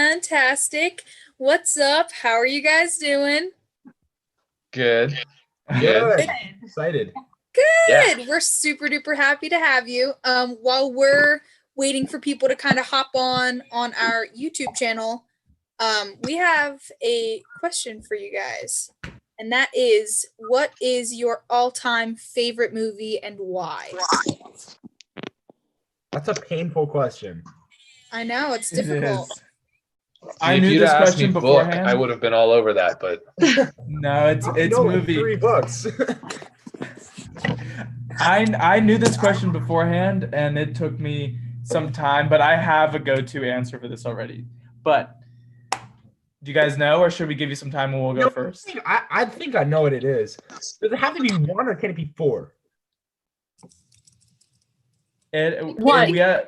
Fantastic. What's up? How are you guys doing? Good. Good. Good. Excited. Yeah. We're super duper happy to have you. While we're waiting for people to kind of hop on our YouTube channel, we have a question for you guys. And that is, what is your all-time favorite movie and why? That's a painful question. I know, it's It difficult. is. See, I if knew you'd this asked me question book, beforehand. I would have been all over that, but No, it's You know, like movie. 3 books. I knew this question beforehand, and it took me some time, but I have a go-to answer for this already. But do you guys know, or should we give you some time and we'll go No, first? I think I know what it is. Does it have to be 1 or can it be 4? One. What? Yeah.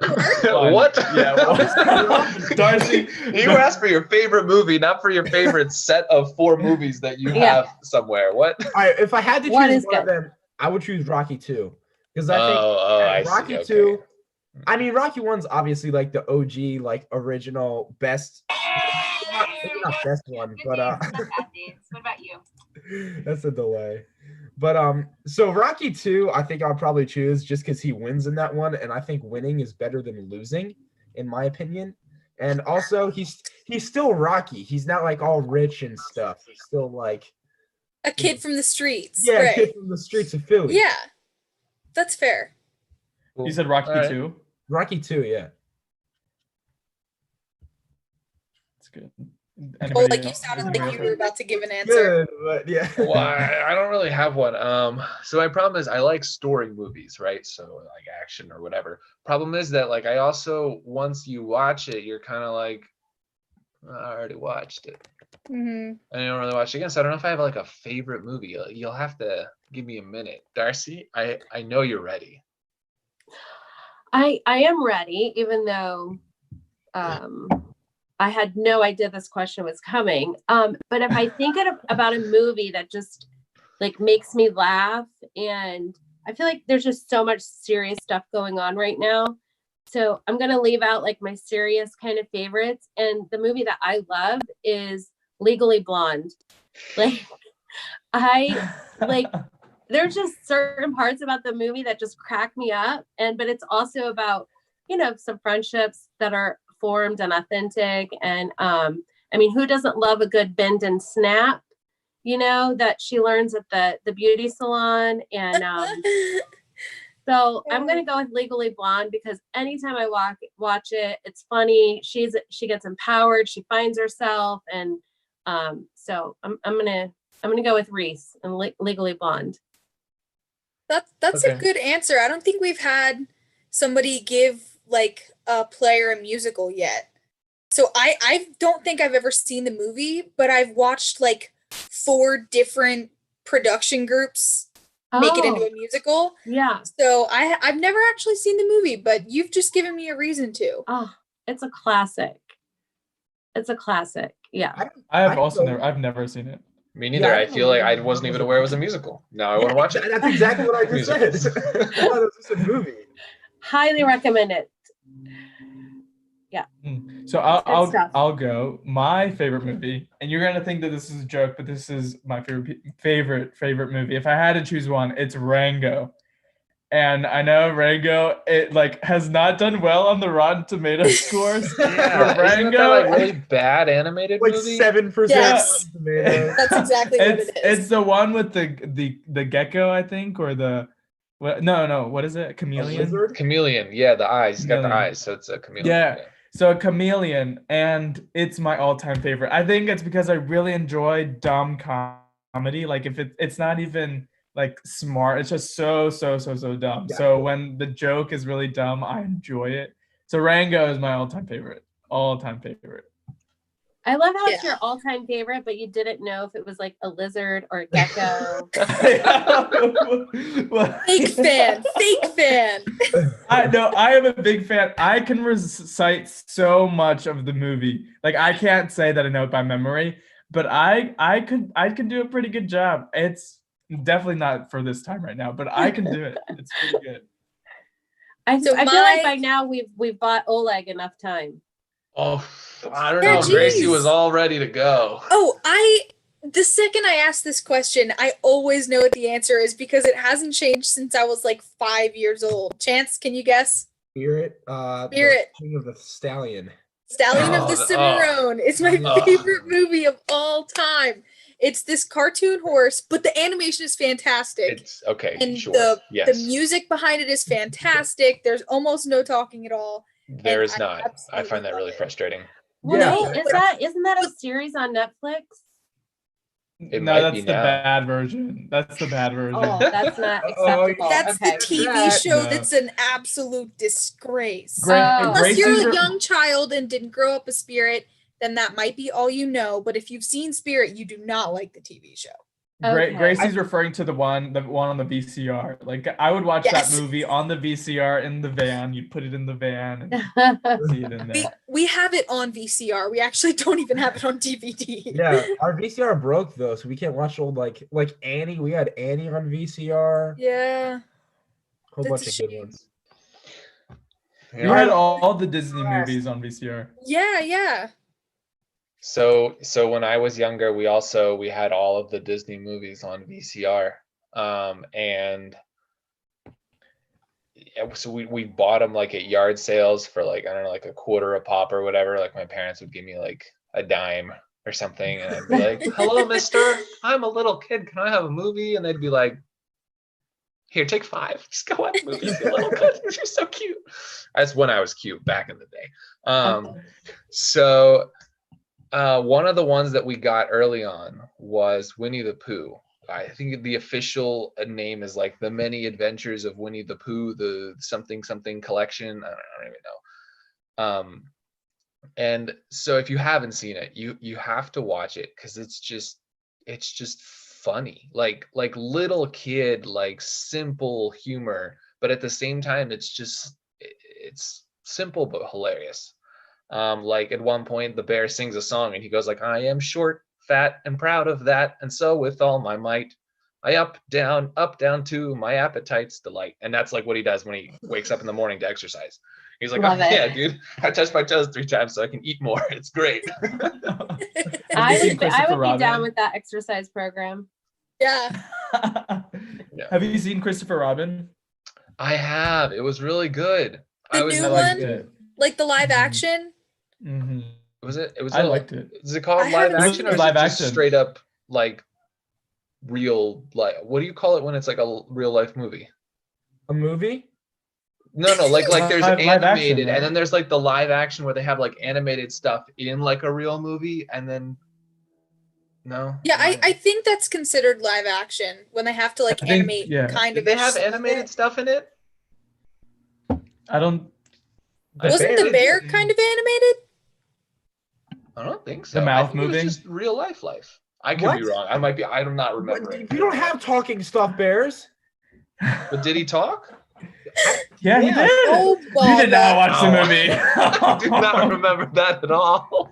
Darcy, you asked for your favorite movie, not for your favorite set of 4 movies that you have somewhere. What? All right, if I had to One choose is one of good. them, I would choose Rocky 2. Because I think I Rocky see. 2, Okay. I mean, Rocky 1's obviously like the OG, like original best. Maybe not best one, but What about you? that's a delay. But so Rocky 2, I think I'll probably choose just because he wins in that one, and I think winning is better than losing, in my opinion. And also, he's still Rocky. He's not like all rich and stuff. He's still like A kid from the streets. a right. kid from the streets of Philly. Yeah, that's fair. you said Rocky All right. 2. Rocky 2, yeah. That's good. Oh, like you sounded like you were about to give an answer. Good, but yeah. Well, I don't really have one. So my problem is I like story movies, right? So like action or whatever. Problem is that like I also once you watch it, you're kind of like, I already watched it. Mm-hmm. And I don't really watch it again. So I don't know if I have like a favorite movie. You'll have to give me a minute. Darcy, I know you're ready. I am ready, even though I had no idea this question was coming. But if I think about a movie that just like makes me laugh, and I feel like there's just so much serious stuff going on right now. So I'm going to leave out like my serious kind of favorites. And the movie that I love is Legally Blonde. Like there's just certain parts about the movie that just crack me up. But it's also about, some friendships that are formed and authentic. And I mean, who doesn't love a good bend and snap, that she learns at the beauty salon? And so I'm going to go with Legally Blonde because anytime I watch it, it's funny. She gets empowered. She finds herself. And so I'm going to go with Reese and Legally Blonde. That's Okay. a good answer. I don't think we've had somebody give like a player a musical yet. So I don't think I've ever seen the movie, but I've watched like 4 different production groups make it into a musical. Yeah. So I've never actually seen the movie, but you've just given me a reason to. Oh, it's a classic. Yeah. I've never seen it. Me neither. Yeah, I feel like I wasn't even aware it was a musical. Now I want to watch it. That's exactly what I just said. I Musicals. thought it was just a movie. Highly recommend it. So I'll go. My favorite movie, and you're gonna think that this is a joke, but this is my favorite movie. If I had to choose one, it's Rango. And I know Rango, it like has not done well on the Rotten Tomatoes scores. Yeah, But isn't that like really bad animated Like movie? 7%. Yes. on Tomatoes. That's exactly what it is. It's the one with the gecko, I think, or the what is it? Chameleon? Lizard? Chameleon, yeah, the eyes. He's got the Chameleon. eyes, so it's a chameleon. Yeah. So a chameleon, and it's my all-time favorite. I think it's because I really enjoy dumb comedy. Like if it's not even like smart, it's just so dumb. Yeah. So when the joke is really dumb, I enjoy it. So Rango is my all-time favorite. I love how it's Yeah. your all-time favorite, but you didn't know if it was like a lizard or a gecko. Fake fan. I am a big fan. I can recite so much of the movie. Like I can't say that I know it by memory, but I could do a pretty good job. It's definitely not for this time right now, but I can do it. It's pretty good. I So feel like by now we've bought Oleg enough time. Oh, I don't Yeah, know. Gracie geez. was all ready to go. Oh, the second I ask this question, I always know what the answer is because it hasn't changed since I was like 5 years old. Chance, can you guess? Spirit. Spirit. The King of the Stallion. Stallion of the Oh, Cimarron. It's my oh. favorite movie of all time. It's this cartoon horse, but the animation is fantastic. It's okay. And Sure. the Yes. music behind it is fantastic. There's almost no talking at all. There is not. I absolutely find that love really it. frustrating. Wait, Yeah. isn't that a series on Netflix? It No, might that's be the now. bad version. That's the bad version. Oh, that's not Oh, acceptable. That's Okay. the TV That- show No. that's an absolute disgrace. Great. Oh. Unless you're Gracie's a re- young child and didn't grow up a Spirit, then that might be all you know. But if you've seen Spirit, you do not like the TV show. Okay. Gracie's referring to the one on the VCR. Like I would watch Yes. that movie on the VCR in the van. You'd put it in the van and see it in there. We have it on VCR. We actually don't even have it on DVD. Yeah, our VCR broke though, so we can't watch old like Annie. We had Annie on VCR. Yeah. Whole That's bunch a of good shame. ones. We had all the Disney movies on VCR. Yeah. So when I was younger, we had all of the Disney movies on VCR. And so we bought them like at yard sales for like, I don't know, like a quarter a pop or whatever. Like my parents would give me like a dime or something. And I'd be like, hello, mister, I'm a little kid. Can I have a movie? And they'd be like, here, take 5. Just go watch movies, you little kid. You're so cute. That's when I was cute back in the day. So one of the ones that we got early on was Winnie the Pooh. I think the official name is like The Many Adventures of Winnie the Pooh, the something collection. I don't even know. And so if you haven't seen it, you have to watch it because it's just funny, like little kid, like simple humor, but at the same time it's simple but hilarious. Like at one point the bear sings a song and he goes like, I am short, fat, and proud of that, and so with all my might I up down to my appetite's delight. And that's like what he does when he wakes up in the morning to exercise. He's like, yeah, dude, I touched my toes 3 times so I can eat more. It's great. I would be down with that exercise program. Yeah. Have you seen Christopher Robin? I have. It was really good. The new one? Like the live action? Mm-hmm. I liked it. Is it called live action or is it just straight up like real, like, what do you call it when it's like a real life movie? A movie? No, like there's animated, action, and then there's like the live action where they have like animated stuff in like a real movie, and then no. Yeah, I think that's considered live action when they have to like animate kind of. Did they have animated stuff in it? I don't. Wasn't the bear kind of animated? I don't think so. The mouth moving? It was just real life. I could be wrong. I'm not remembering. We don't have talking stuffed bears. But did he talk? Yeah, he did. Oh, you did not watch the movie. I do not remember that at all.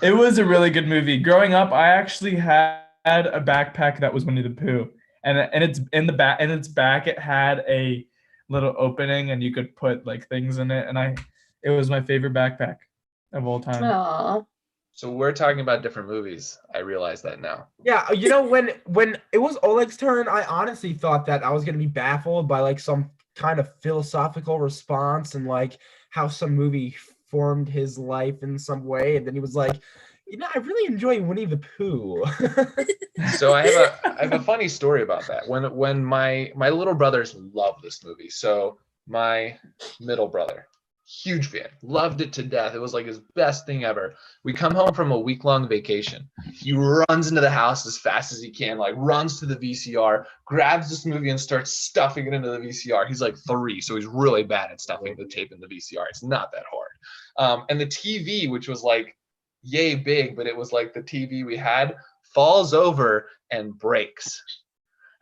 It was a really good movie. Growing up, I actually had a backpack that was Winnie the Pooh, and it's in the back. In its back, it had a little opening, and you could put like things in it. And it was my favorite backpack of all time. Aww. So we're talking about different movies. I realize that now. Yeah, you know, when it was Oleg's turn, I honestly thought that I was gonna be baffled by like some kind of philosophical response and like how some movie formed his life in some way, and then he was like, you know, I really enjoy Winnie the Pooh. So I have a funny story about that. When my little brothers love this movie. So my middle brother, huge fan, loved it to death. It was like his best thing ever. We come home from a week-long vacation. He runs into the house as fast as he can, like runs to the VCR, grabs this movie and starts stuffing it into the VCR. He's like 3, so he's really bad at stuffing the tape in the VCR. It's not that hard. And the TV, which was like yay big, but it was like the TV we had, falls over and breaks.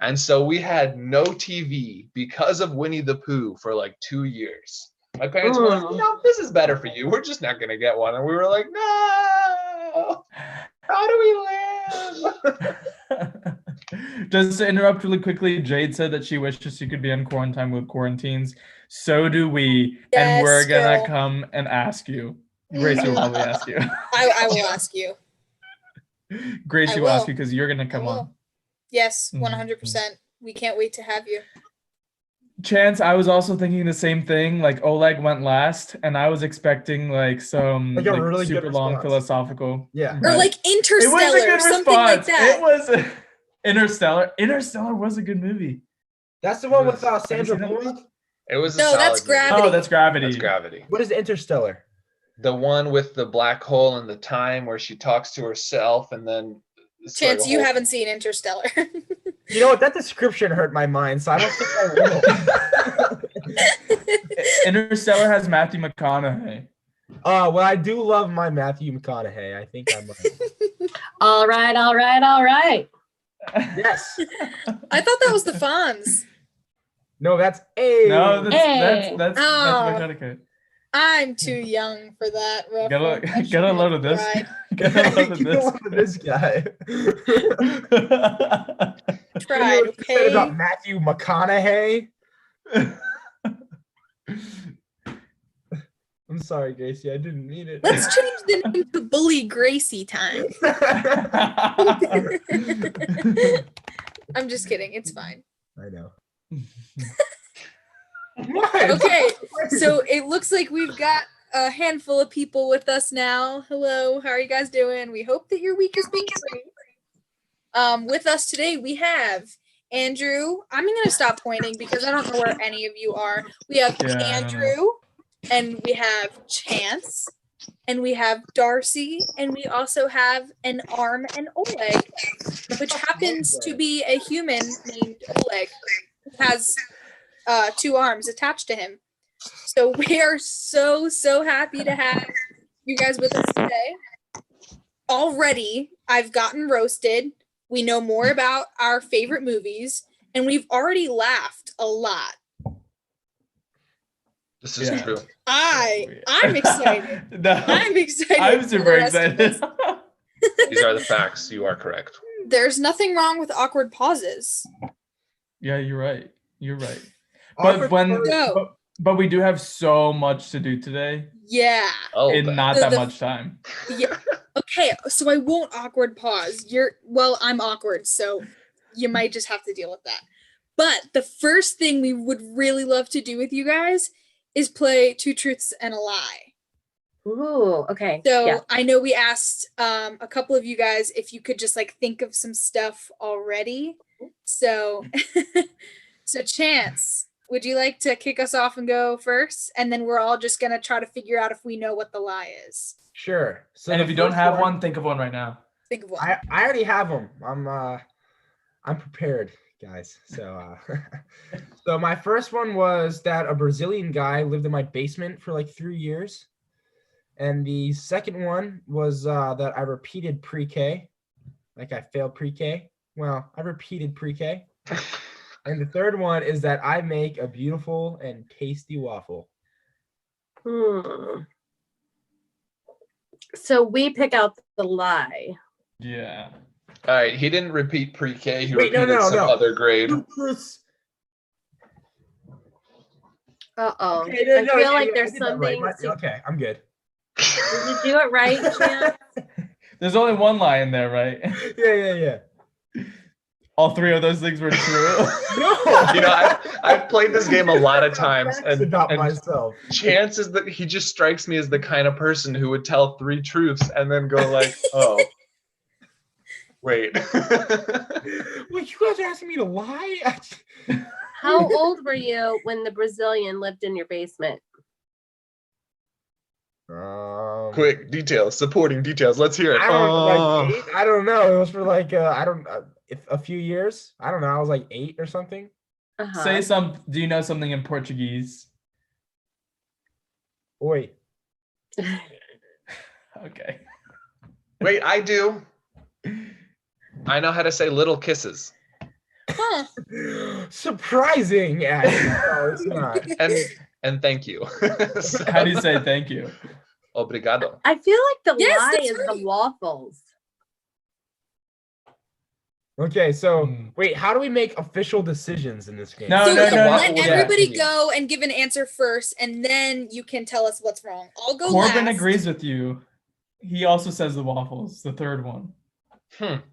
And so we had no TV because of Winnie the Pooh for like 2 years. My parents were like, no, this is better for you. We're just not going to get one. And we were like, no, how do we live? Just to interrupt really quickly, Jade said that she wishes she could be on Quaran-Time with Quaran-Teens. So do we. Yes, and we're gonna girl. come and ask you. Gracie will probably ask you. I will ask you. Gracie I will ask will. you because you're gonna I come will. on. Yes, Mhm. 100%. We can't wait to have you. Chance, I was also thinking the same thing. Like Oleg went last, and I was expecting like some Like a really good super long response. philosophical. Yeah. Or Right. like It was a Interstellar, good something like response. that. It was Interstellar. Interstellar was a good movie. That's the one with you Sandra seen that Bullock. It was a No, solid that's movie. Gravity. Oh, that's Gravity. That's Gravity. What is Interstellar? The one with the black hole and the time where she talks to herself and then it's like Chance, a you whole- haven't seen Interstellar. You know what? That description hurt my mind, so I don't think I will. Interstellar has Matthew McConaughey. Well, I do love my Matthew McConaughey. I think I might. All right. Yes. I thought that was the Fonz. No, that's A. No, that's Hey. Matthew Oh. McConaughey. I'm too young for that. Rough Get one. I a shouldn't load have of this. tried. Get a load of Get a load of this guy. Tried, You said about okay? Matthew McConaughey. I'm sorry, Gracie. I didn't mean it. Let's change the name to Bully Gracie time. I'm just kidding. It's fine. I know. What? Okay, so it looks like we've got a handful of people with us now. Hello, how are you guys doing? We hope that your week has been great. With us today, we have Andrew. I'm gonna stop pointing because I don't know where any of you are. We have Yeah, I don't know. Andrew, and we have Chance, and we have Darcy, and we also have an arm and Oleg, which happens to be a human named Oleg, who has 2 arms attached to him. So we are so happy to have you guys with us today. Already, I've gotten roasted. We know more about our favorite movies, and we've already laughed a lot. This is Yeah. true. I'm excited. No, I'm excited. I'm for super the rest of excited. this. These are the facts. You are correct. There's nothing wrong with awkward pauses. Yeah, you're right. You're right. Awkward No. But we do have so much to do today Yeah. Oh, in not The- that the- much time. Yeah. Okay, so I won't awkward pause. I'm awkward, so you might just have to deal with that. But the first thing we would really love to do with you guys is play 2 Truths and a Lie. Ooh, okay. So yeah. I know we asked a couple of you guys if you could just like think of some stuff already. So, so Chance, would you like to kick us off and go first? And then we're all just gonna try to figure out if we know what the lie is. Sure. So And the if you don't first have one, think of one right now. Think of one. I already have them. I'm prepared, guys. So so my first one was that a Brazilian guy lived in my basement for like 3 years. And the second one was that I repeated pre-K. Like I failed pre-K. Well, I repeated pre-K. And the third one is that I make a beautiful and tasty waffle. So we pick out the lie. Yeah. All right. He didn't repeat pre-K. He Wait, no, repeated some no. other grade. Uh-oh. Okay, no, I feel like I there's did that right. something. Okay, I'm good. Did you do it right, Chance? There's only one lie in there, right? Yeah. All 3 of those things were true. No. You know, I've played this game a lot of times, Facts about myself. Chance is that he just strikes me as the kind of person who would tell 3 truths and then go like, oh, wait. Well, you guys are asking me to lie? How old were you when the Brazilian lived in your basement? Quick details, supporting details. Let's hear it. I don't know, like 8? I don't know. It was for like a few years. I don't know. I was like 8 or something. Uh-huh. Do you know something in Portuguese? Oi. Okay. Wait, I do. I know how to say little kisses. Huh. Surprising. Yeah, no, it's not. And thank you. So, How do you say thank you? obrigado. I feel like the Yes, lie that's is right. the waffles. Okay, so Hmm. wait, how do we make official decisions in this game? No, So no, let no. let Yeah. everybody go and give an answer first, and then you can tell us what's wrong. I'll go Corbin last. agrees with you. He also says the waffles, the third one.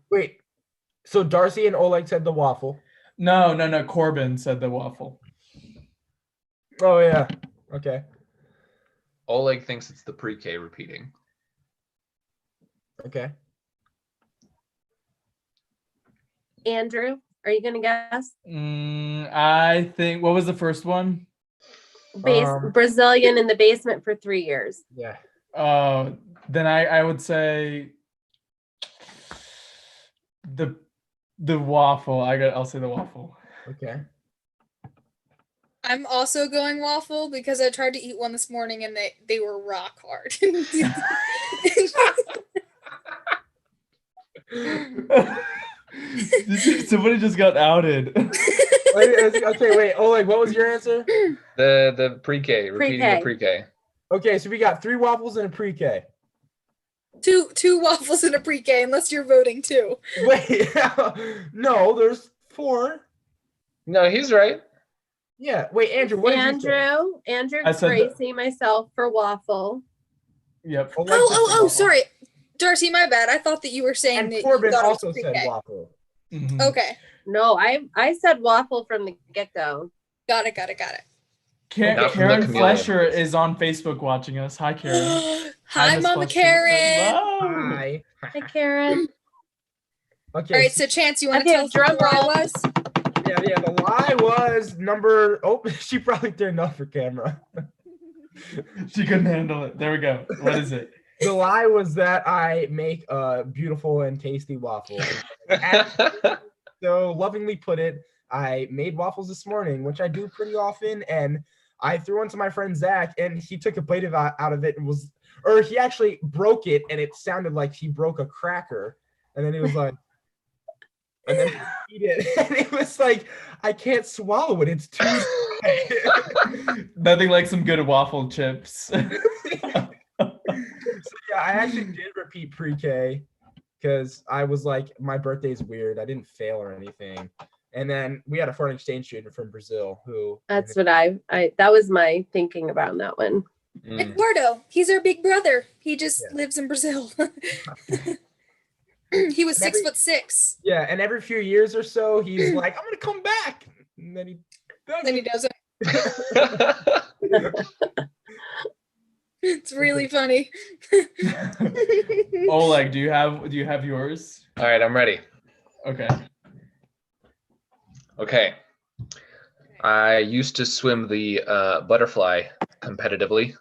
Wait, so Darcy and Oleg said the waffle. No. Corbin said the waffle. Oh yeah. Okay. Oleg thinks it's the pre-K repeating. Okay. Andrew, are you gonna guess? I think, what was the first one? Brazilian in the basement for 3 years. Yeah. Then I would say the waffle. I'll say the waffle. Okay. I'm also going waffle because I tried to eat one this morning and they were rock hard. Somebody just got outed. Okay, wait, Oleg, what was your answer? The pre-K, repeating the pre-K. Okay, so we got 3 waffles and a pre-K. Two waffles and a pre-K, unless you're voting too. Wait, no, there's 4. No, he's right. Yeah. Wait, Andrew, what did you say? Andrew, I said Gracie, myself for waffle. Yep. Oleg said Oh, waffle. sorry. Darcy, my bad. I thought that you were saying And that Corbin you thought also it was said pre-K. waffle. Mhm. Okay. No, I said waffle from the get-go. Got it. Not from the Karen chameleon. Flesher is on Facebook watching us. Hi, Karen. Hi, Miss Mama Flesher. Karen. Hello. Hi. Hi, Karen. Okay. All right, so Chance, you want to Okay, tell us what the drum lie roll. was? Yeah, the lie was number. Oh, she probably turned off her camera. She couldn't handle it. There we go. What is it? The lie was that I make a beautiful and tasty waffle. As so lovingly put it, I made waffles this morning, which I do pretty often, and I threw one to my friend Zach, and he took a bite out of it and he actually broke it, and it sounded like he broke a cracker, and then he was like, and then he eat it, and it was like, I can't swallow it. It's too. Nothing like some good waffle chips. So yeah, I actually did repeat pre-K because I was like, my birthday's weird. I didn't fail or anything. And then we had a foreign exchange student from Brazil who. That's what I that was my thinking about that one. Eduardo, he's our big brother. He just lives in Brazil. He was 6'6". Yeah, and every few years or so, he's like, I'm gonna come back. And then he doesn't. It's really funny. Oleg, do you have yours? All right, I'm ready. Okay. Okay. I used to swim the butterfly competitively.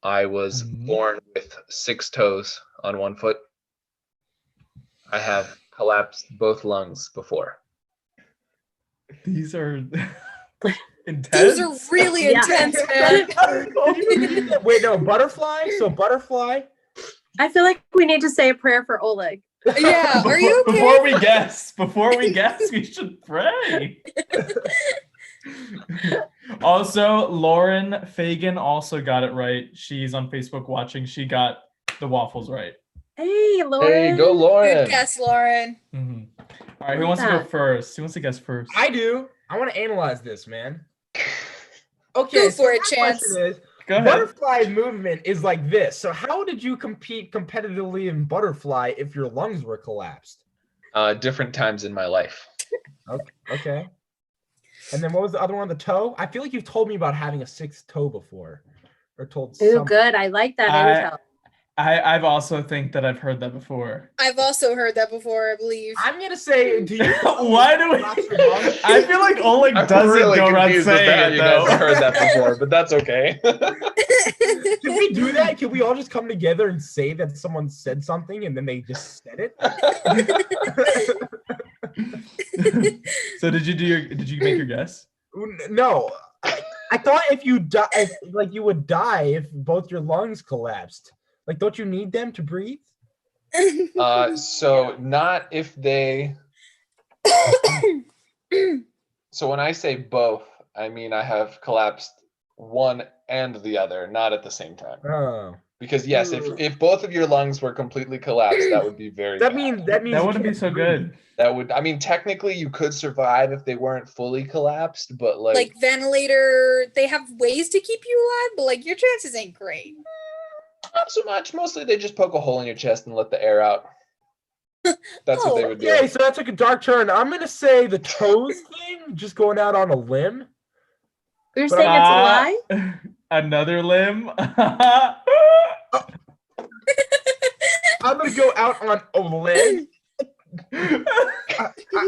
I was born with 6 toes on 1 foot. I have collapsed both lungs before. These are intense. Those are really intense, man. Wait, no, butterfly? So butterfly? I feel like we need to say a prayer for Oleg. Yeah, are you okay? Before we guess, we should pray. Also, Lauren Fagan also got it right. She's on Facebook watching. She got the waffles right. Hey, Lauren. Hey, go Lauren. Good guess, Lauren. Mm-hmm. All right, who wants to go first? Who wants to guess first? I do. I want to analyze this, man. Okay, Go for it, my Chance. question is, Go ahead. butterfly movement is like this. So how did you compete competitively in butterfly if your lungs were collapsed? Different times in my life. Okay. And then what was the other one? The toe? I feel like you've told me about having a 6th toe before. Or told Ooh, some. good. I like that intel. I've also think that I've heard that before. I've also heard that before, I believe. I'm gonna say, do you? Why do we? I feel like Oleg I'm doesn't really go around confused with saying how it you guys though. have heard that before, but that's okay. Can we do that? Can we all just come together and say that someone said something and then they just said it? So did you make your guess? No. I thought if you die, like you would die if both your lungs collapsed. Like, don't you need them to breathe? So not if they. So when I say both, I mean I have collapsed one and the other, not at the same time. Oh, Because yes, if both of your lungs were completely collapsed, that would be very bad. That means That wouldn't be so good. That would, I mean, technically you could survive if they weren't fully collapsed, but Like ventilator, they have ways to keep you alive, but like your chances ain't great. not so much. Mostly they just poke a hole in your chest and let the air out. That's what they would do. Okay, so that took a dark turn. I'm gonna say the toes thing, just going out on a limb. You're saying it's a lie? Another limb. I'm gonna go out on a limb.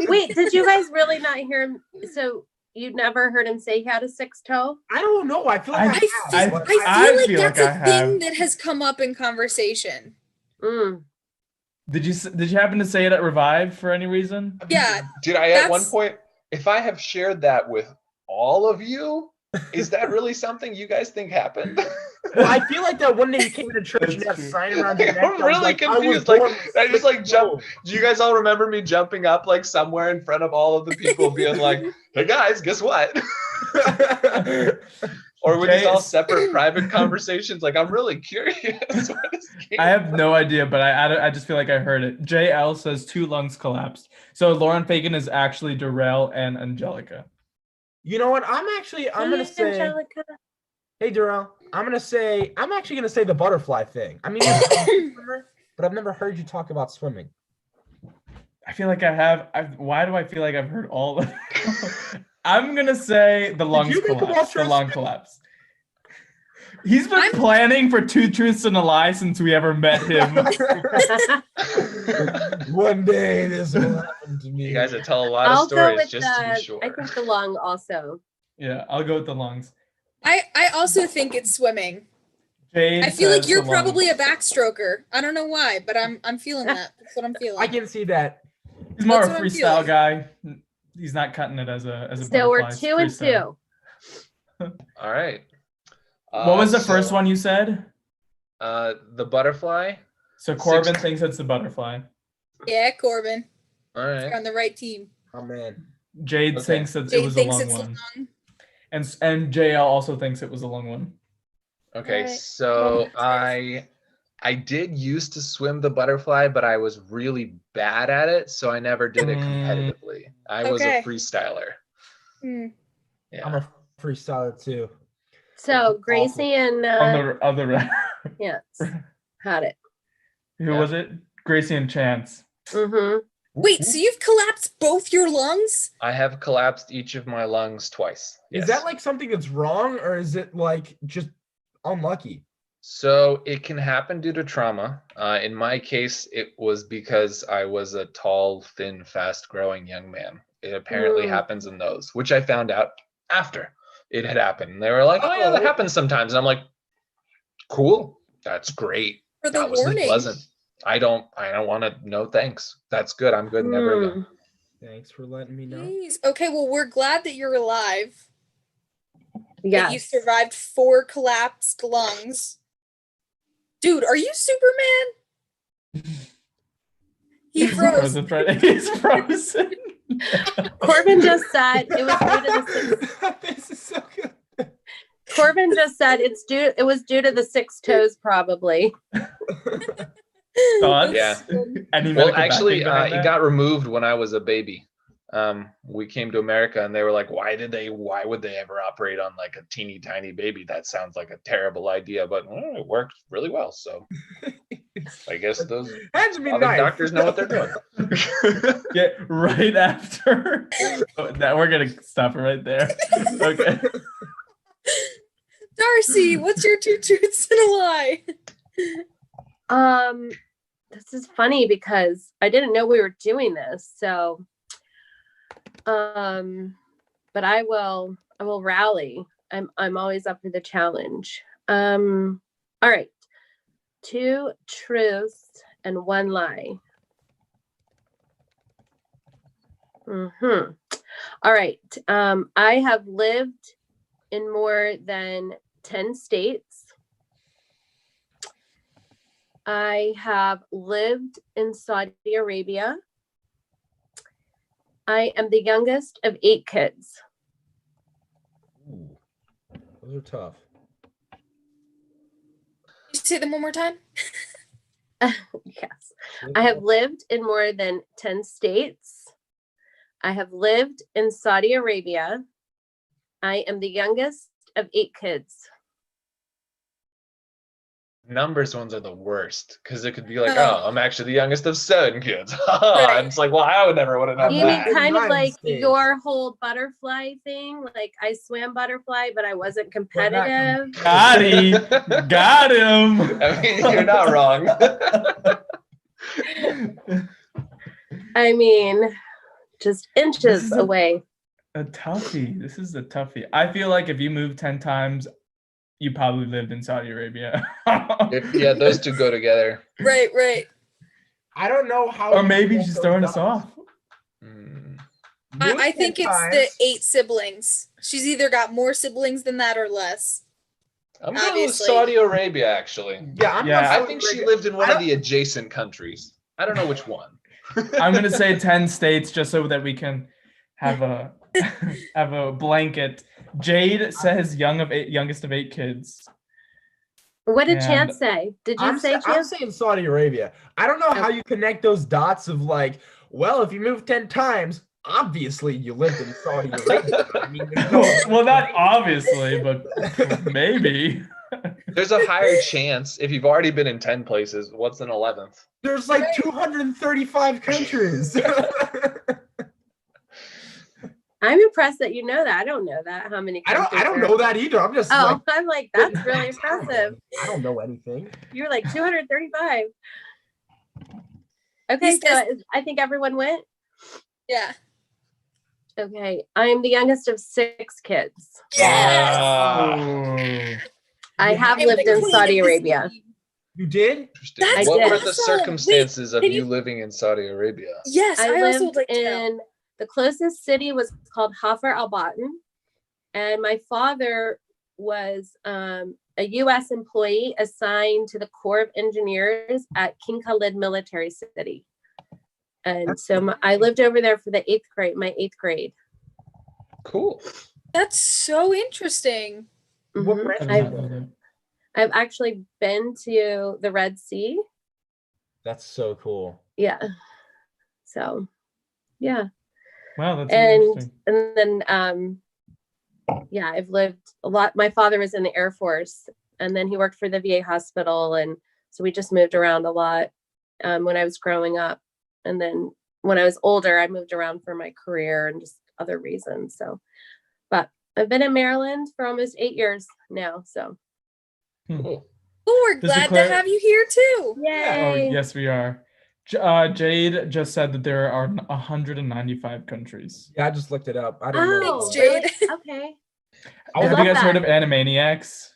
Wait, did you guys really not hear him? So you never heard him say he had a sixth toe? I don't know. I feel like I feel like that's a thing that has come up in conversation. Did you happen to say it at Revive for any reason? Yeah. Did I at one point, if I have shared that with all of you, is that really something you guys think happened? Well, I feel like that one day you came to church and you had a sign around your neck. I'm really confused. I just jumped. Do you guys all remember me jumping up like somewhere in front of all of the people being like, hey guys, guess what? Or were these all separate private conversations? Like, I'm really curious. I have no idea, but I just feel like I heard it. JL says 2 lungs collapsed. So Lauren Fagan is actually Darrell and Angelica. You know what? I'm gonna say. Angelica. Hey, Darrell. I'm actually gonna say the butterfly thing. I mean, but I've never heard you talk about swimming. I feel like I have. Why do I feel like I've heard all? I'm gonna say the lungs collapse. The lung collapse. He's been planning for 2 truths and a lie since we ever met him. One day this will happen to me. You guys would tell a lot of stories just to be sure. I think the lung also. Yeah, I'll go with the lungs. I also think it's swimming. Jade I feel like you're the probably lungs. a backstroker. I don't know why, but I'm feeling that. That's what I'm feeling. I can see that. He's more That's a what I'm freestyle guy. He's not cutting it as a. So we're butterfly. 2 and Freestyle. 2. All right. What was the first one you said? The butterfly. So Corbin thinks it's the butterfly. Yeah, Corbin. All right. You're on the right team. Oh man. Jade thinks that Jade it was thinks a long it's one. long. And JL also thinks it was a long one. Okay, Right. so I did used to swim the butterfly, but I was really bad at it, so I never did it competitively. I was a freestyler. Hmm. Yeah. I'm a freestyler too. So Gracie and On the other. yes, had it. Who was it? Gracie and Chance. Mm-hmm. Wait, so you've collapsed both your lungs? I have collapsed each of my lungs twice. Is that like something that's wrong, or is it like just unlucky? So it can happen due to trauma. In my case, it was because I was a tall, thin, fast-growing young man. It apparently happens in those, which I found out after it had happened. And they were like, "Oh yeah, that happens sometimes." And I'm like, "Cool, that's great. For the That was warning. pleasant. I don't want to. No thanks. That's good. I'm good. Never again." Thanks for letting me know. Jeez. Okay, well, we're glad that you're alive. Yeah. That you survived 4 collapsed lungs. Dude, are you Superman? He froze. He's frozen. Corbin just said it was due to the This is so good. Corbin just said it was due to the 6 toes, probably. Thoughts? Yeah. Any Well, medical actually, backing behind it that? got removed when I was a baby. We came to America and they were like, why would they ever operate on like a teeny tiny baby? That sounds like a terrible idea, but it worked really well. So I guess those Had to be other nice. doctors know what they're doing. Yeah, right after. That we're gonna stop it right there. Okay. Darcy, what's your 2 truths and a lie? This is funny because I didn't know we were doing this, so but I will rally. I'm always up for the challenge. All right. 2 truths and 1 lie. All right. I have lived in more than 10 states. I have lived in Saudi Arabia. I am the youngest of 8 kids. Ooh, those are tough. say them one more time? Yes. I have lived in more than 10 states. I have lived in Saudi Arabia. I am the youngest of 8 kids. Numbers ones are the worst because it could be like, Oh. oh, I'm actually the youngest of 7 kids. Right. And it's like, well, I would never would have known You mean that. kind of 9 like states. your whole butterfly thing? Like I swam butterfly, but I wasn't competitive. Got him. I mean, you're not wrong. I mean, just This inches is away. A toughie. This is a toughie. I feel like if you moved 10 times, you probably lived in Saudi Arabia. Yeah, those two go together. Right. I don't know how. Or you maybe get she's those throwing us dots. off. Mm. I Moved think 10 it's times. the 8 siblings. She's either got more siblings than that or less. I'm going with Obviously. Saudi Arabia, actually. Yeah, I'm Yeah, not I Saudi think she Arabia. lived in one I of don't- the adjacent countries. I don't know which one. I'm gonna say 10 states just so that we can have a have a blanket. Jade says youngest of 8 kids. What did And Chance say? Did you say I'm Chance? saying Saudi Arabia. I don't know how you connect those dots of like, well, if you move 10 times, obviously you lived in Saudi Arabia. I mean, there's no Well, not obviously, but maybe. There's a higher chance if you've already been in 10 places. What's an 11th? There's like 235 countries. I'm impressed that you know that. I don't know that. How many I countries don't there know are. that either. I'm just Oh, like, I'm like, that's really impressive. I don't know anything. You're like 235. Okay, He so says- I think everyone went. Yeah. Okay, I'm the youngest of 6 kids. Yes. Oh. I You have I'm lived the in queen Saudi of this Arabia. game. You did? Interesting. That's What were the awesome. Wait, circumstances of can you you- living in Saudi Arabia? Yes, I I also would lived like to know. in the closest city was called Hafar al Batin, and my father was a U.S. employee assigned to the Corps of Engineers at King Khalid Military City, and That's so I lived over there for the 8th grade, my 8th grade. Cool. That's so interesting. What Mhm. branch I was did I've, not know that. I've actually been to the Red Sea. That's so cool. Yeah. So, yeah. Wow, that's really And interesting. then yeah, I've lived a lot. My father was in the Air Force, and then he worked for the VA hospital, and so we just moved around a lot when I was growing up. And then when I was older, I moved around for my career and just other reasons. So, but I've been in Maryland for almost 8 years now. So, Cool. Oh, we're Does glad declare- to have you here too. Oh, yay! yes, we are. Jade just said that there are 195 countries. Yeah, I just looked it up. I didn't know. Oh, Thanks, really? Jade. Okay. I Have was you love guys heard that. of Animaniacs?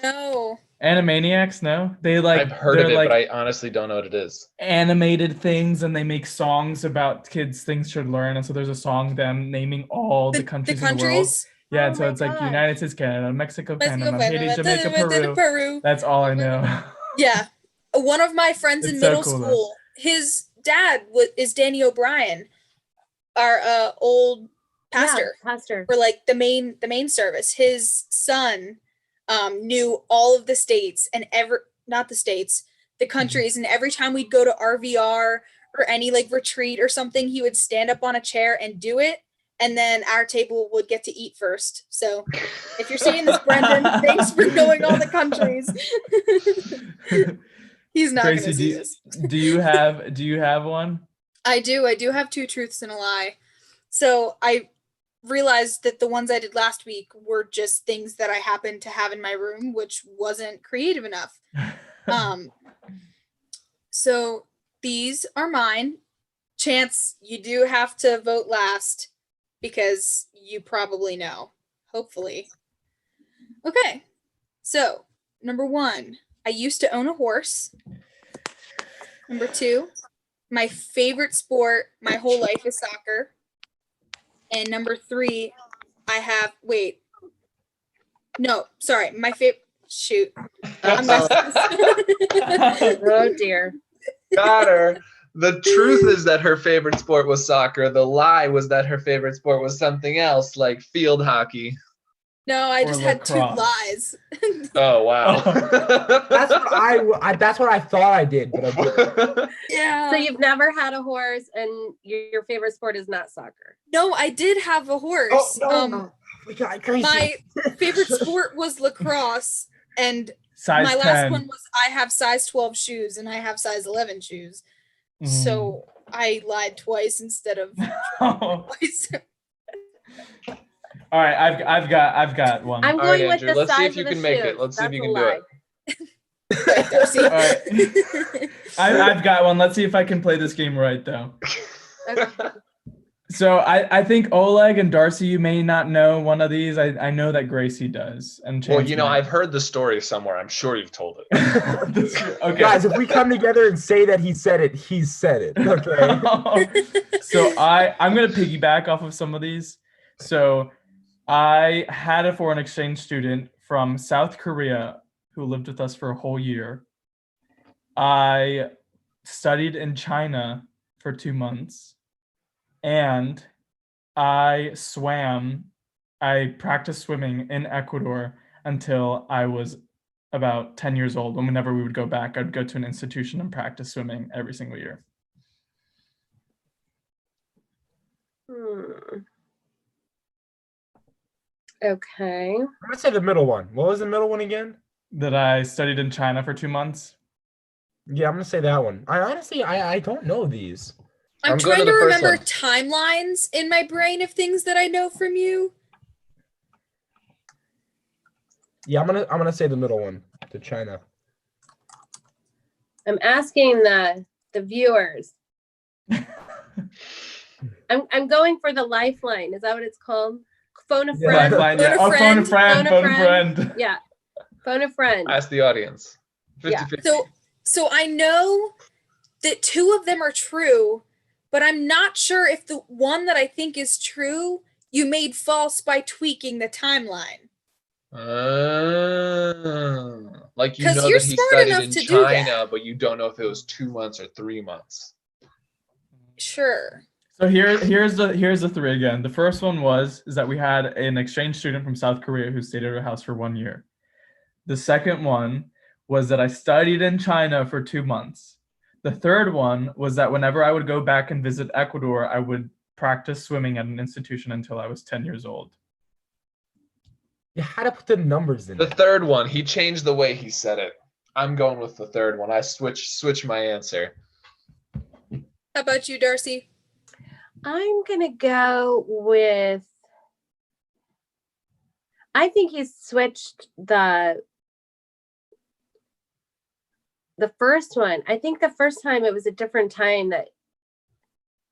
No. Animaniacs, no? They like I've heard they're of it, like but I honestly don't know what it is. animated things, and they make songs about kids things should learn. And so there's a song them naming all the countries in the world. countries. Yeah, Oh and so my it's like gosh. United States, Canada, Mexico, Mexico, Panama, Haiti, Jamaica, Peru. Peru. That's all I know. Yeah. One of my friends in It's so middle cool, though. school, his dad is Danny O'Brien, our old pastor Yeah, pastor. for like the main service. His son knew all of the states and the countries, and every time we'd go to RVR or any like retreat or something, he would stand up on a chair and do it, and then our table would get to eat first. So if you're seeing this, Brendan, thanks for knowing all the countries. He's not Gracie, gonna see this. do you have one? I do have 2 truths and a lie. So I realized that the ones I did last week were just things that I happened to have in my room, which wasn't creative enough. So these are mine. Chance, you do have to vote last because you probably know. Hopefully. Okay. So, number 1, I used to own a horse. Number 2, my favorite sport my whole life is soccer. And number 3, my favorite, shoot. I'm Oh dear. Got her. The truth is that her favorite sport was soccer. The lie was that her favorite sport was something else, like field hockey. No, I Or just had 2 lacrosse. lies. Oh wow. That's what I thought I did, but I didn't. Yeah. So you've never had a horse, and your favorite sport is not soccer. No, I did have a horse. Oh, no. We got crazy. My favorite sport was lacrosse, and Size my last 10. one was I have size 12 shoes and I have size 11 shoes. Mm. So I lied twice instead of twice. All right, I've got one. I'm All right, going with Andrew, the let's see size if you of the can make it. shoes. Let's see if That's you a can do lie. it. Right, Darcy. All right. I've got one. Let's see if I can play this game right, though. Okay. So I think Oleg and Darcy, you may not know one of these. I know that Gracie does. And Well, Chance you know, might. I've heard the story somewhere. I'm sure you've told it. Okay. Guys, if we come together and say that he said it, he said it. Okay. So I'm gonna piggyback off of some of these. So I had a foreign exchange student from South Korea who lived with us for a whole year. I studied in China for 2 months, and I practiced swimming in Ecuador until I was about 10 years old. And whenever we would go back, I'd go to an institution and practice swimming every single year. Okay. I'm gonna say the middle one. What was the middle one again? That I studied in China for 2 months. Yeah, I'm gonna say that one. I honestly don't know these. I'm I'm going trying to to the first remember one. timelines in my brain of things that I know from you. Yeah, I'm gonna say the middle one to China. I'm asking the viewers. I'm going for the lifeline. Is that what it's called? Phone a Yeah. friend. Lifeline, yeah. Phone a Oh, phone a friend. friend. Phone a friend. Yeah. Phone a friend. Ask the audience. 50-50. Yeah. So I know that 2 of them are true, but I'm not sure if the one that I think is true you made false by tweaking the timeline. Like you 'Cause know you're that he smart studied enough in to do that. China, but you don't know if it was 2 months or 3 months. Sure. So here's the 3 again. The first one is that we had an exchange student from South Korea who stayed at our house for 1 year. The second one was that I studied in China for 2 months. The third one was that whenever I would go back and visit Ecuador, I would practice swimming at an institution until I was 10 years old. You had to put the numbers in. The third one, he changed the way he said it. I'm going with the third one. I switched my answer. How about you, Darcy? I'm gonna go with. I think he switched the first one. I think the first time it was a different time that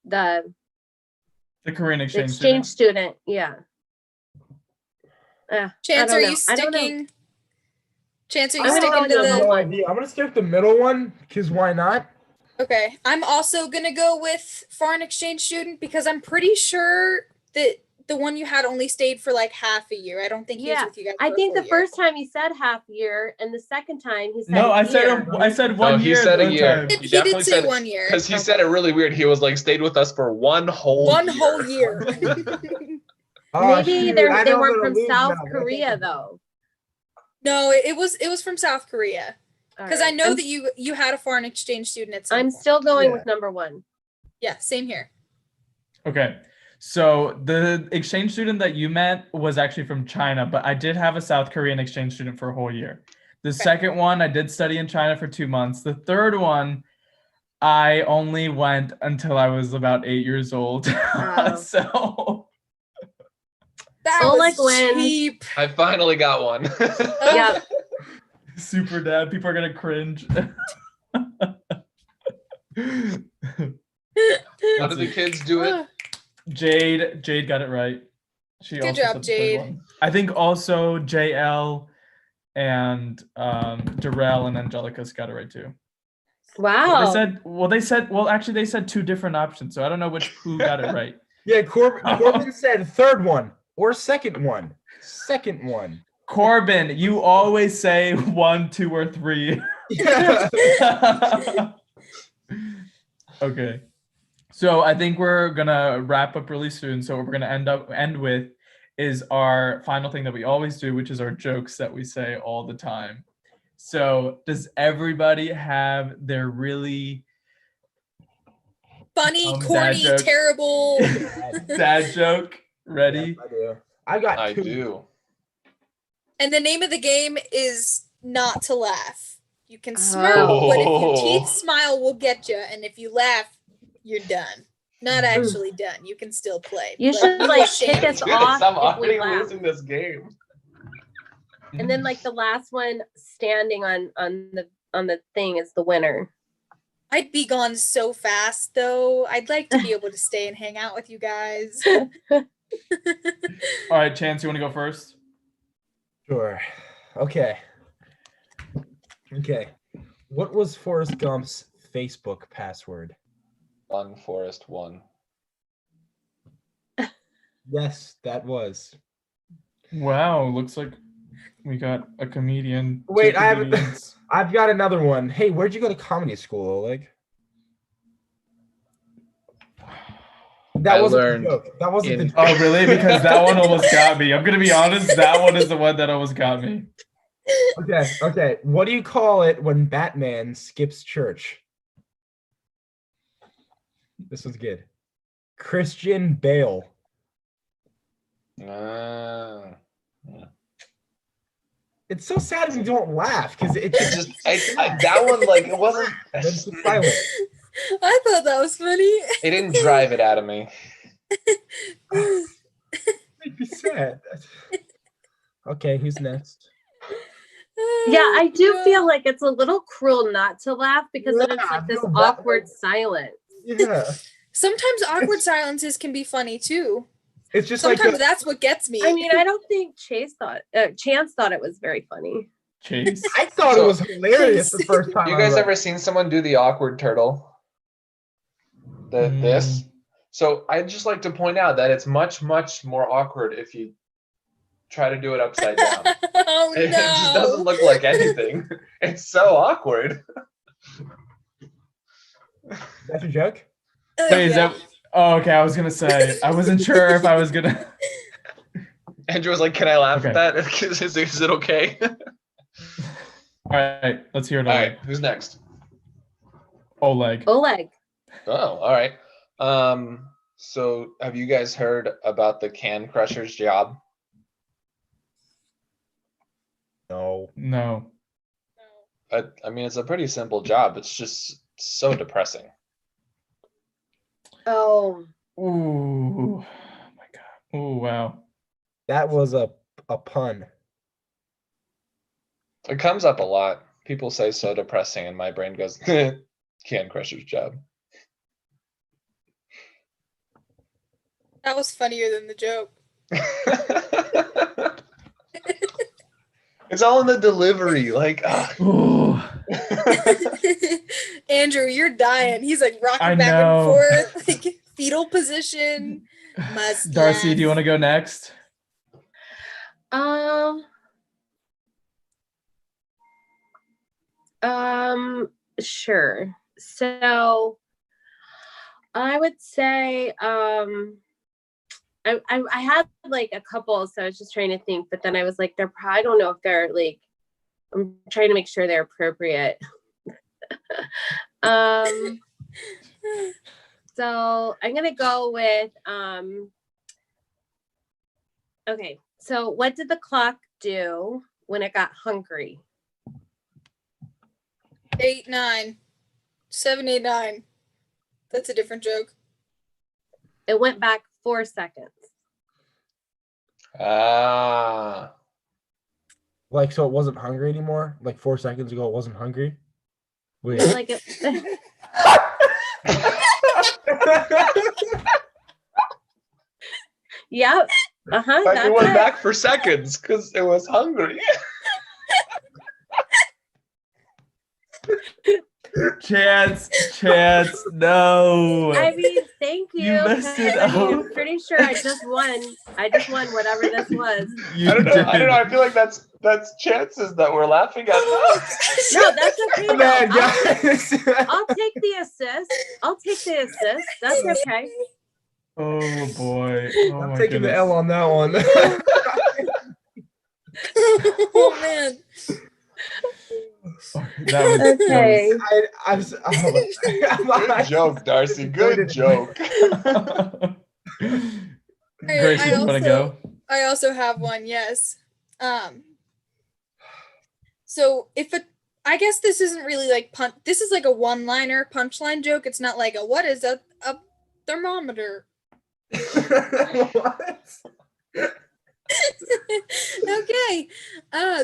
the Korean exchange exchange student. Yeah. Chance, I are don't you know. I don't know. sticking? Chance, are you I'm gonna sticking go to with the? number one. idea. I'm gonna stick with the middle one because why not? Okay, I'm also gonna go with foreign exchange student because I'm pretty sure that the one you had only stayed for like half a year. I don't think he was Yeah, with you guys. I for a think full the year. first time he said half year, and the second time he said No, I said year. I said 1 he year. said a that year. time. He did say 1 year. Because he said it really weird. He was like stayed with us for one whole year. Oh, Maybe shoot, they I know I'm weren't gonna from lose South now. Korea though. No, it was from South Korea All because right. I know I'm, that you had a foreign exchange student at some I'm point. still going Yeah. with number one. Yeah, same here. Okay. So the exchange student that you met was actually from China, but I did have a South Korean exchange student for a whole year. The second one, I did study in China for 2 months. The third one, I only went until I was about 8 years old. Wow. So That Oleg was wins. cheap. I finally got one. Yeah. super dad, people are gonna cringe. How do the kids do it? Jade got it right. She Good also job, said the third Jade. one. I think also JL and Darrell and Angelica's got it right too. Wow. They said 2 different options, so I don't know who got it right. Yeah, Corbin said third one or second one. Second one. Corbin, you always say 1, 2, or 3. Yeah. Okay. So I think we're gonna wrap up really soon. So what we're gonna end with is our final thing that we always do, which is our jokes that we say all the time. So does everybody have their really Funny, dad corny, joke? terrible. dad joke? Ready? Yes, I do. I got I two. do. And the name of the game is not to laugh. You can smirk, but if your teeth smile, we'll get you. And if you laugh, you're done. Not actually done. You can still play. You but should we will like shame kick us you. Goodness, I'm off if we already laugh. losing this game. And then like the last one standing on the thing is the winner. I'd be gone so fast, though. I'd like to be able to stay and hang out with you guys. All right, Chance, you want to go first? Sure. Okay. What was Forrest Gump's Facebook password? One Forest one. Yes, that was. Wow, looks like we got a comedian. Wait, two I haven't. comedians. I've got another one. Hey, where'd you go to comedy school, Oleg? That I wasn't learned the joke. That wasn't the in- joke. Oh, really? Because that one almost got me. I'm gonna be honest. That one is the one that almost got me. Okay. What do you call it when Batman skips church? This one's good. Christian Bale. It's so sad when you don't laugh because it just that one, like, it wasn't. it's just silent. I thought that was funny. It didn't drive it out of me. Make me sad. Okay, who's next? Yeah, I do feel like it's a little cruel not to laugh because then it's Yeah, like this I feel bad. awkward silence. Yeah, Sometimes awkward silences can be funny too. it's just Sometimes like that's what gets me. I mean, I don't think Chance thought it was very funny. Chase. I thought it was hilarious the first time. You I guys read ever seen someone do the awkward turtle? This? So I'd just like to point out that it's much, much more awkward if you try to do it upside down. Oh It just doesn't no! look like anything. It's so awkward. That's your joke? Wait, is that? Oh, okay. I was gonna say. I wasn't sure if I was gonna. Andrew was like, "Can I laugh Okay. at that? Is it okay?" All right, let's hear it. All right, who's next? Oleg. Oleg. Oh, all right. So have you guys heard about the can crusher's job? No. No. I mean, it's a pretty simple job. It's just so depressing. Oh, Ooh. Oh my god. Oh wow. That was a pun. It comes up a lot. People say so depressing, and my brain goes, "Can crusher's job." That was funnier than the joke. It's all in the delivery. Like, Ooh. Andrew, you're dying. He's like rocking I back know. and forth, like fetal position. Must Darcy, do you want to go next? Sure. So I would say I had like a couple, so I was just trying to think, but then I was like, I don't know if they're like, I'm trying to make sure they're appropriate. So I'm gonna go with okay, so what did the clock do when it got hungry? 8, 9, 7, 8, 9. That's a different joke. It went back 4 seconds. ah. Like, so it wasn't hungry anymore? Like 4 seconds ago, it wasn't hungry? Wait. Like it, yep. Uh-huh. Like That's it went it. back for seconds because it was hungry. Chance, no. I mean, thank you. You messed it 'cause, I mean, up. I'm pretty sure I just won. I just won whatever this was. You I don't know. did. I feel like that's chances that we're laughing at. No, that's okay. though. Man, I'll guys. take the assist. That's okay. Oh boy. Oh I'm my taking the goodness. L on that one. Oh man. That was Okay. Good joke, Darcy. Good joke. Gracie, you want to go? I also have one, yes. So I guess this isn't really like this is like a one-liner punchline joke. It's not like what is a thermometer? What? Okay.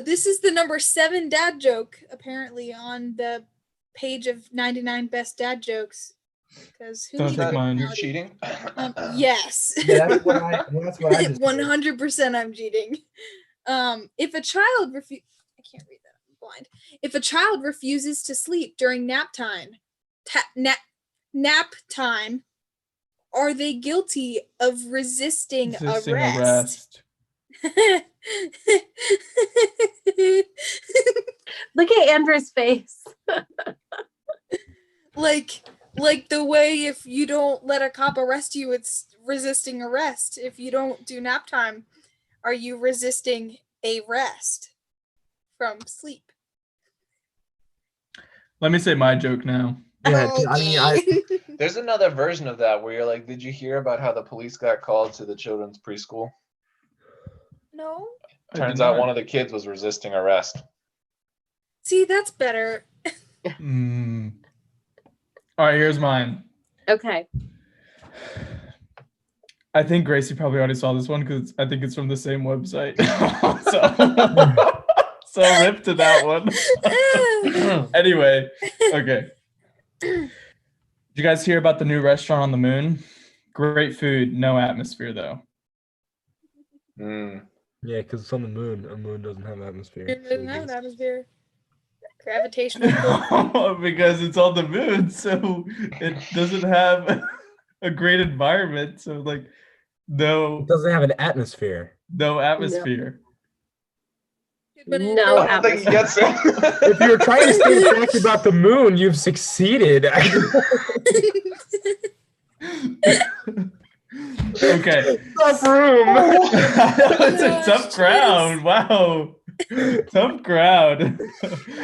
This is the number 7 dad joke apparently on the page of 99 best dad jokes. Because who Don't needs take mine. You're cheating? yes. Yeah, that's what I just did. 100% I'm cheating. If a child I can't read that. I'm blind. If a child refuses to sleep during nap time, are they guilty of resisting arrest? Look at Andrew's face. like the way if you don't let a cop arrest you, it's resisting arrest. If you don't do nap time, are you resisting a rest from sleep? Let me say my joke now. Yeah, I mean, There's another version of that where you're like, did you hear about how the police got called to the children's preschool? No. Turns out one of the kids was resisting arrest. See, that's better. All right, here's mine. Okay. I think Gracie probably already saw this one because I think it's from the same website. So rip to that one. Anyway, okay. Did you guys hear about the new restaurant on the moon? Great food, no atmosphere though. Mm. yeah, because it's on the moon. A moon doesn't have atmosphere. It so doesn't it have an is- atmosphere. Gravitational pull. Because it's on the moon, so it doesn't have a great environment. So like, It doesn't have an atmosphere. no atmosphere. But it No I don't think he gets it. If you're trying to state a fact about the moon, you've succeeded. Okay. Tough room. It's a tough crowd. Wow. Tough crowd.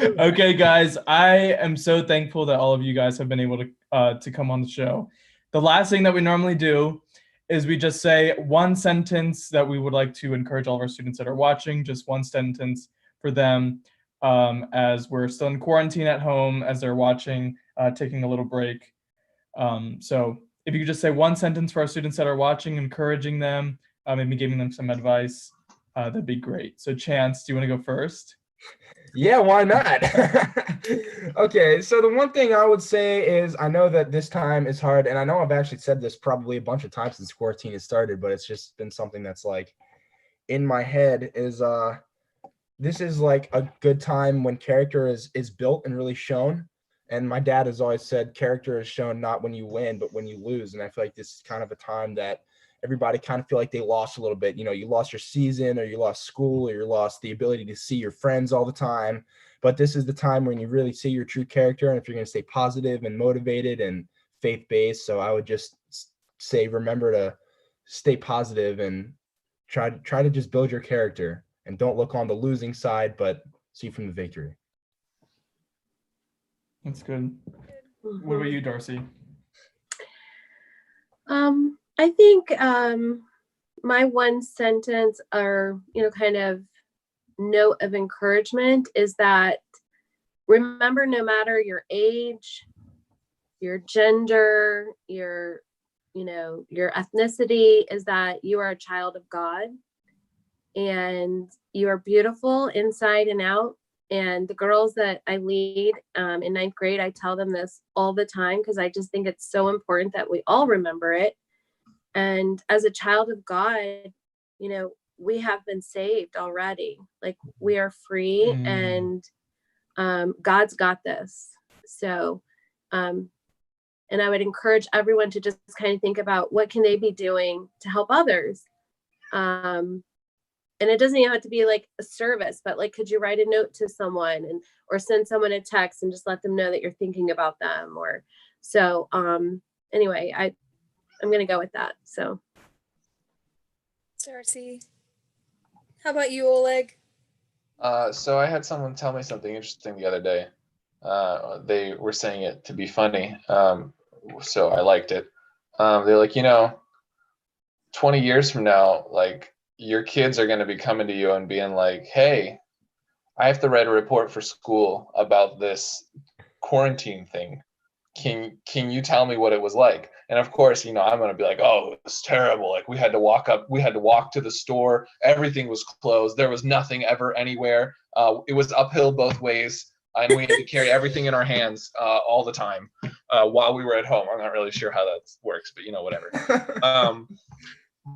Okay, guys, I am so thankful that all of you guys have been able to come on the show. The last thing that we normally do is we just say one sentence that we would like to encourage all of our students that are watching, just one sentence for them as we're still in quarantine at home, as they're watching, taking a little break. So if you could just say one sentence for our students that are watching, encouraging them, maybe giving them some advice, that'd be great. So Chance, do you want to go first? Yeah, why not? Okay, so the one thing I would say is I know that this time is hard, and I know I've actually said this probably a bunch of times since quarantine has started, but it's just been something that's like in my head is this is like a good time when character is built and really shown. And my dad has always said character is shown not when you win, but when you lose. And I feel like this is kind of a time that everybody kind of feel like they lost a little bit. You know, you lost your season, or you lost school, or you lost the ability to see your friends all the time. But this is the time when you really see your true character, and if you're going to stay positive and motivated and faith-based. So I would just say, remember to stay positive and try to just build your character, and don't look on the losing side, but see from the victory. That's good. What about you, Darcy? I think my one sentence or kind of note of encouragement is that remember, no matter your age, your gender, your ethnicity, is that you are a child of God, and you are beautiful inside and out. And the girls that I lead in ninth grade, I tell them this all the time because I just think it's so important that we all remember it. And as a child of God, we have been saved already. Like, we are free, and God's got this. So, and I would encourage everyone to just kind of think about what can they be doing to help others. And it doesn't even have to be like a service, but like, could you write a note to someone or send someone a text and just let them know that you're thinking about them? Or so, anyway, I'm gonna go with that. So Darcy. How about you, Oleg? So I had someone tell me something interesting the other day. They were saying it to be funny, so I liked it. They're like, 20 years from now, like your kids are going to be coming to you and being like, "Hey, I have to write a report for school about this quarantine thing. Can you tell me what it was like?" And of course, I'm going to be like, "Oh, it was terrible. Like we had to walk to the store. Everything was closed. There was nothing ever anywhere. It was uphill both ways, and we had to carry everything in our hands all the time while we were at home." I'm not really sure how that works, but whatever.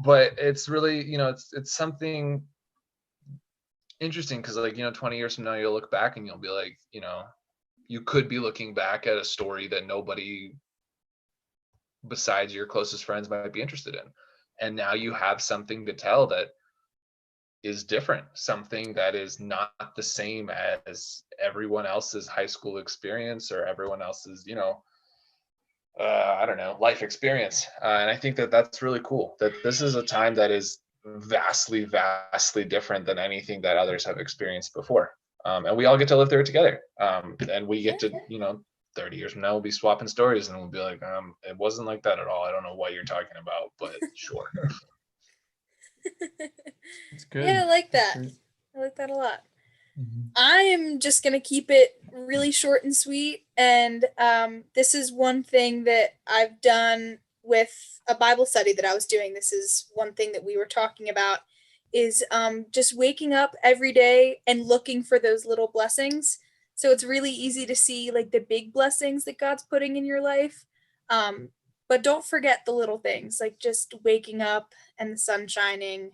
But it's really, it's something interesting because, 20 years from now, you'll look back and you'll be like, you could be looking back at a story that nobody besides your closest friends might be interested in. And now you have something to tell that is different, something that is not the same as everyone else's high school experience or everyone else's, I don't know, life experience. And I think that that's really cool, that this is a time that is vastly, vastly different than anything that others have experienced before. And we all get to live through it together. And we get to, 30 years from now, we'll be swapping stories and we'll be like, it wasn't like that at all. I don't know what you're talking about, but sure. It's good. Yeah, I like that. I like that a lot. I am just going to keep it really short and sweet. And this is one thing that I've done with a Bible study that I was doing. This is one thing that we were talking about is just waking up every day and looking for those little blessings. So it's really easy to see like the big blessings that God's putting in your life. But don't forget the little things, like just waking up and the sun shining,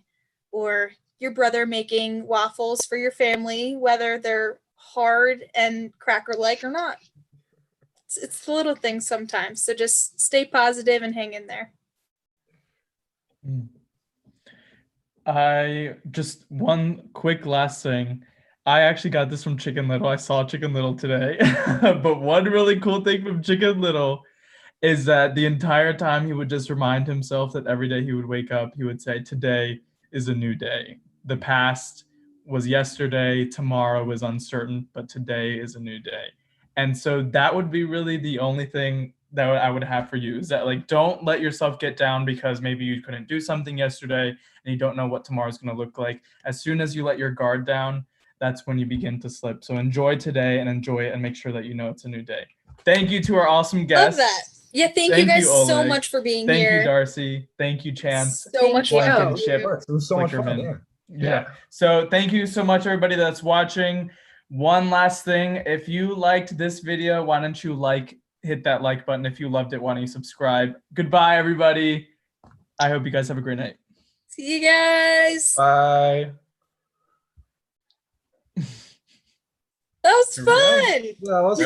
or your brother making waffles for your family, whether they're hard and cracker-like or not. It's the little things sometimes. So just stay positive and hang in there. One quick last thing. I actually got this from Chicken Little. I saw Chicken Little today. But one really cool thing from Chicken Little is that the entire time he would just remind himself that every day he would wake up, he would say, "Today is a new day. The past was yesterday, tomorrow is uncertain, but today is a new day." And so that would be really the only thing that I would have for you, is that like, don't let yourself get down because maybe you couldn't do something yesterday and you don't know what tomorrow's going to look like. As soon as you let your guard down, that's when you begin to slip. So enjoy today and enjoy it and make sure that it's a new day. Thank you to our awesome guests. Love that. Yeah, thank you guys so much for being here. Thank you, Darcy. Thank you, Chance. So much fun. It was so much fun. Yeah. So thank you so much, everybody that's watching. One last thing. If you liked this video, why don't you hit that like button. If you loved it, why don't you subscribe? Goodbye, everybody. I hope you guys have a great night. See you guys. Bye. That was fun. Yeah,